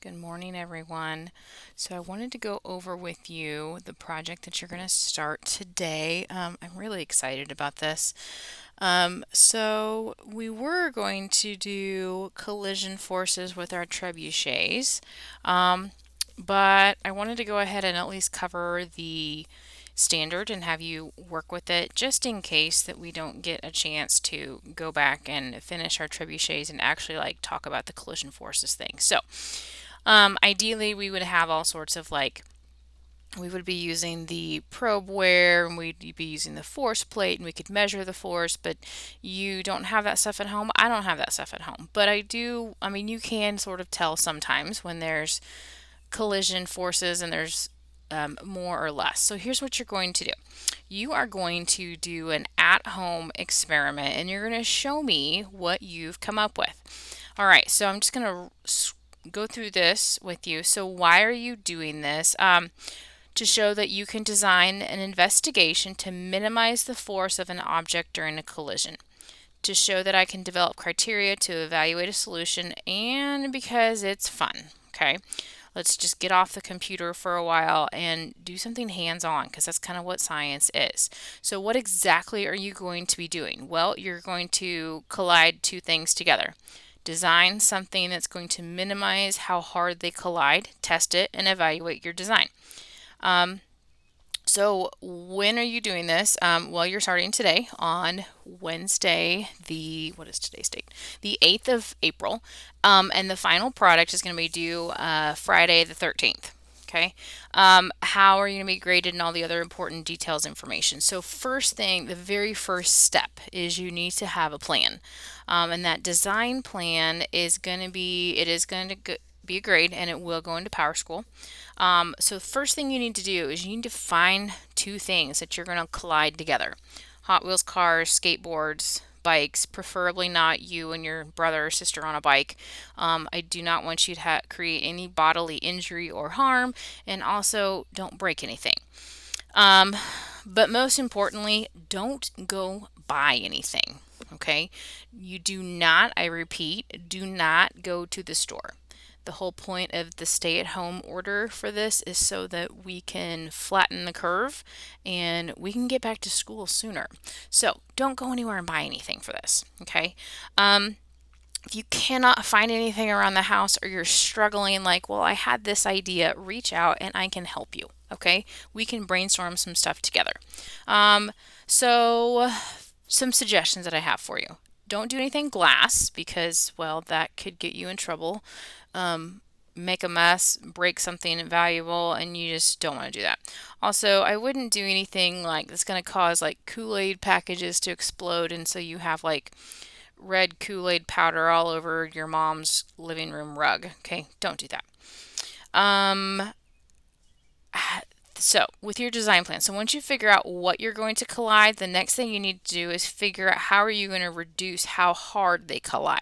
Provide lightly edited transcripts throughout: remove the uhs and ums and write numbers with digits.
Good morning, everyone. So, I wanted to go over with you the project that you're going to start today. I'm really excited about this. We were going to do collision forces with our trebuchets, um, but I wanted to go ahead and at least cover the standard and have you work with it just in case that we don't get a chance to go back and finish our trebuchets and actually like talk about the collision forces thing. Ideally, we would have all sorts of we would be using the probe wear and we'd be using the force plate and we could measure the force, but you don't have that stuff at home. I don't have that stuff at home, but I do. I mean, you can sort of tell sometimes when there's collision forces and there's more or less. So here's what you're going to do. You are going to do an at-home experiment and you're going to show me what you've come up with. All right, so I'm just going to go through this with you. So why are you doing this? To show that you can design an investigation to minimize the force of an object during a collision. To show that I can develop criteria to evaluate a solution, and because it's fun. Okay, let's just get off the computer for a while and do something hands on because that's kind of what science is. So, what exactly are you going to be doing? Well, you're going to collide two things together. Design something that's going to minimize how hard they collide, test it, and evaluate your design. Um, so when are you doing this? Well, you're starting today on Wednesday, what is today's date? The 8th of April. And the final product is going to be due Friday the 13th. Okay. How are you going to be graded and all the other important details information? So first thing, the very first step is you need to have a plan. And that design plan is going to be, it is going to be a grade and it will go into PowerSchool. So the first thing you need to do is you need to find two things that you're going to collide together. Hot Wheels cars, skateboards, bikes, preferably not you and your brother or sister on a bike. I do not want you to create any bodily injury or harm, and also don't break anything. Um, but most importantly, don't go buy anything. Okay? You do not, I repeat, do not go to the store. The whole point of the stay at home order for this is so that we can flatten the curve and we can get back to school sooner. So don't go anywhere and buy anything for this. Okay? If you cannot find anything around the house or you're struggling, like, well, I had this idea, reach out and I can help you. Okay? We can brainstorm some stuff together. Um, so, some suggestions that I have for you. Don't do anything glass because, well, that could get you in trouble. Make a mess, break something valuable, and you just don't want to do that. Also, I wouldn't do anything like that's going to cause like Kool-Aid packages to explode, and so you have like red Kool-Aid powder all over your mom's living room rug. Okay, don't do that. Um, so, with your design plan, so once you figure out what you're going to collide, the next thing you need to do is figure out how are you going to reduce how hard they collide.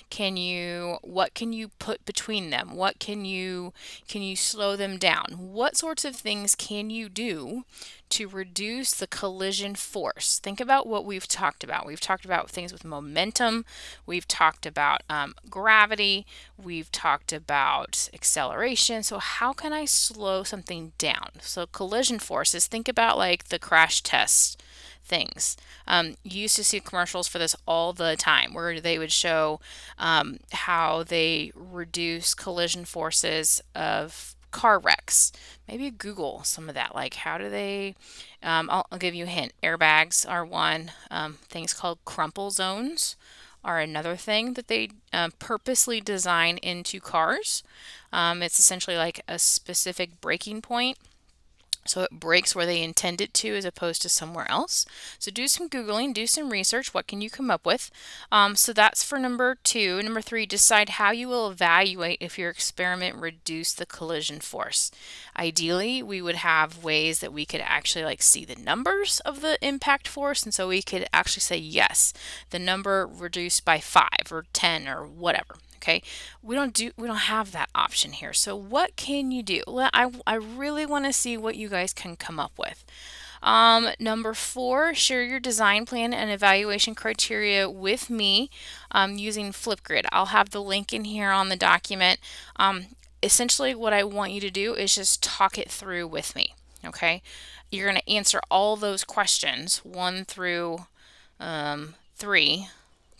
What can you put between them? Can you slow them down? What sorts of things can you do to reduce the collision force? Think about what we've talked about. We've talked about things with momentum. We've talked about gravity. We've talked about acceleration. So, how can I slow something down? So, collision forces, think about like the crash test things. You used to see commercials for this all the time where they would show how they reduce collision forces of car wrecks. Maybe Google some of that. Like, how do they? I'll give you a hint. Airbags are one. Things called crumple zones are another thing that they purposely design into cars. It's essentially like a specific braking point so it breaks where they intend it to as opposed to somewhere else. So do some Googling, do some research. What can you come up with? So that's for number two. Number three, decide how you will evaluate if your experiment reduced the collision force. Ideally, we would have ways that we could actually like see the numbers of the impact force. And so we could actually say, yes, the number reduced by 5 or 10 or whatever. Okay, we don't have that option here. So what can you do? Well, I really want to see what you guys can come up with. Number four, share your design plan and evaluation criteria with me using Flipgrid. I'll have the link in here on the document. essentially what I want you to do is just talk it through with me. Okay. You're going to answer all those questions, 1 through 3,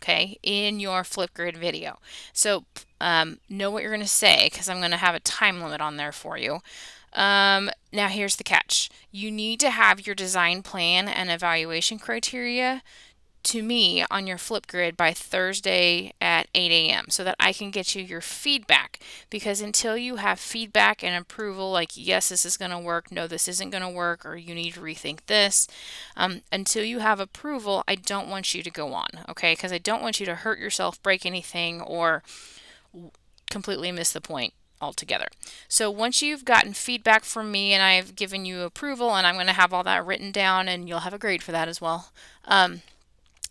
okay, in your Flipgrid video. So know what you're going to say, because I'm going to have a time limit on there for you. Now here's the catch. You need to have your design plan and evaluation criteria to me on your Flipgrid by Thursday at 8 a.m. so that I can get you your feedback. Because until you have feedback and approval, like, yes, this is going to work, no, this isn't going to work, or you need to rethink this, until you have approval, I don't want you to go on, okay? Because I don't want you to hurt yourself, break anything, or completely miss the point altogether. So once you've gotten feedback from me and I've given you approval, and I'm going to have all that written down, and you'll have a grade for that as well.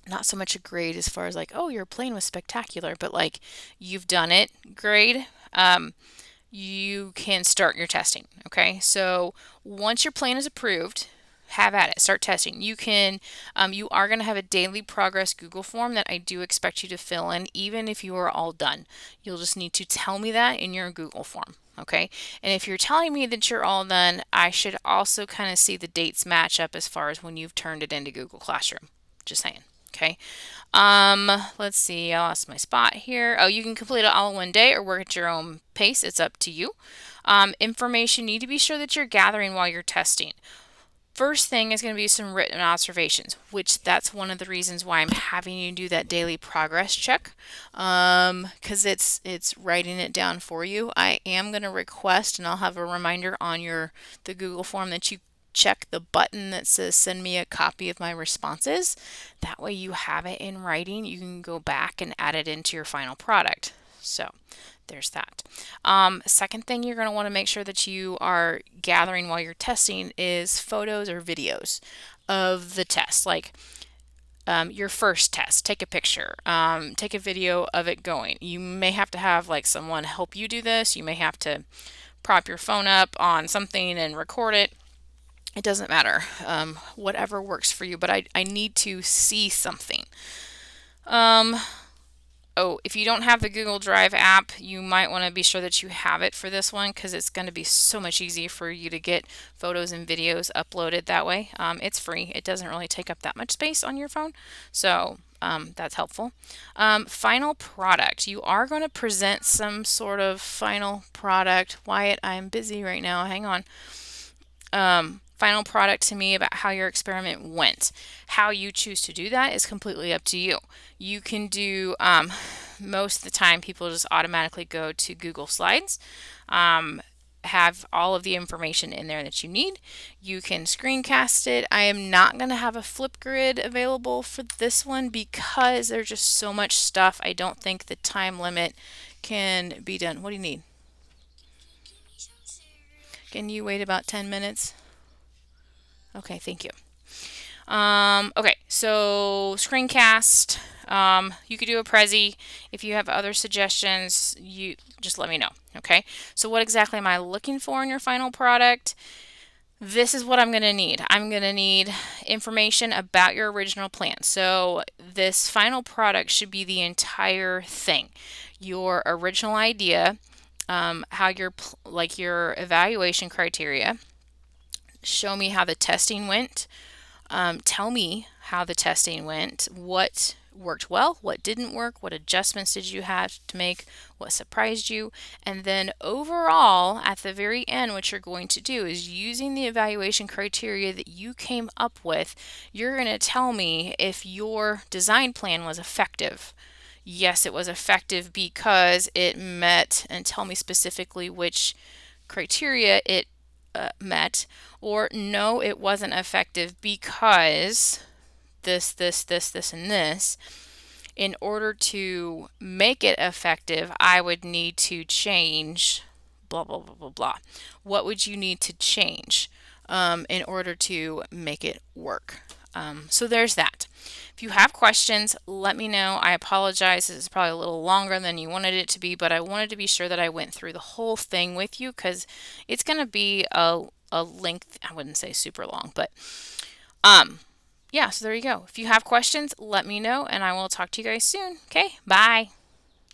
Not so much a grade as far as like, oh, your plane was spectacular, but like, you've done it grade. You can start your testing. Okay, so once your plan is approved, have at it, start testing. You can you are going to have a daily progress Google form that I do expect you to fill in, even if you are all done. You'll just need to tell me that in your Google form. Okay, and if you're telling me that you're all done, I should also kind of see the dates match up as far as when you've turned it into Google Classroom. Just saying. Okay. Let's see. I lost my spot here. Oh, you can complete it all in one day or work at your own pace. It's up to you. Information, you need to be sure that you're gathering while you're testing. First thing is going to be some written observations, which that's one of the reasons why I'm having you do that daily progress check, because it's writing it down for you. I am going to request, and I'll have a reminder on the Google form, that you check the button that says send me a copy of my responses. That way you have it in writing. You can go back and add it into your final product. So there's that. Second thing you're going to want to make sure that you are gathering while you're testing is photos or videos of the test. Like your first test, take a picture, take a video of it going. You may have to have like someone help you do this. You may have to prop your phone up on something and record it. It doesn't matter, whatever works for you, but I need to see something. Oh, if you don't have the Google Drive app, you might want to be sure that you have it for this one, because it's going to be so much easier for you to get photos and videos uploaded that way. It's free. It doesn't really take up that much space on your phone, so that's helpful. Final product. You are going to present some sort of final product. Wyatt, I'm busy right now. Hang on. Final product to me about how your experiment went. How you choose to do that is completely up to you. You can do, most of the time people just automatically go to Google Slides, have all of the information in there that you need. You can screencast it. I am not going to have a Flipgrid available for this one because there's just so much stuff. I don't think the time limit can be done. What do you need? Can you wait about 10 minutes? Okay, thank you. Okay, so screencast. You could do a Prezi. If you have other suggestions, you just let me know. Okay, so what exactly am I looking for in your final product? This is what I'm going to need. I'm going to need information about your original plan. So this final product should be the entire thing. Your original idea, how your evaluation criteria. Show me how the testing went. Tell me how the testing went, what worked well, what didn't work, what adjustments did you have to make, what surprised you, and then overall, at the very end, what you're going to do is, using the evaluation criteria that you came up with, you're going to tell me if your design plan was effective. Yes, it was effective because it met, and tell me specifically which criteria it met, or no, it wasn't effective because this, and this. In order to make it effective, I would need to change blah, blah, blah, blah, blah. What would you need to change in order to make it work? So there's that. If you have questions, let me know. I apologize. This is probably a little longer than you wanted it to be, but I wanted to be sure that I went through the whole thing with you, because it's going to be a length. I wouldn't say super long, but yeah, so there you go. If you have questions, let me know, and I will talk to you guys soon. Okay, bye.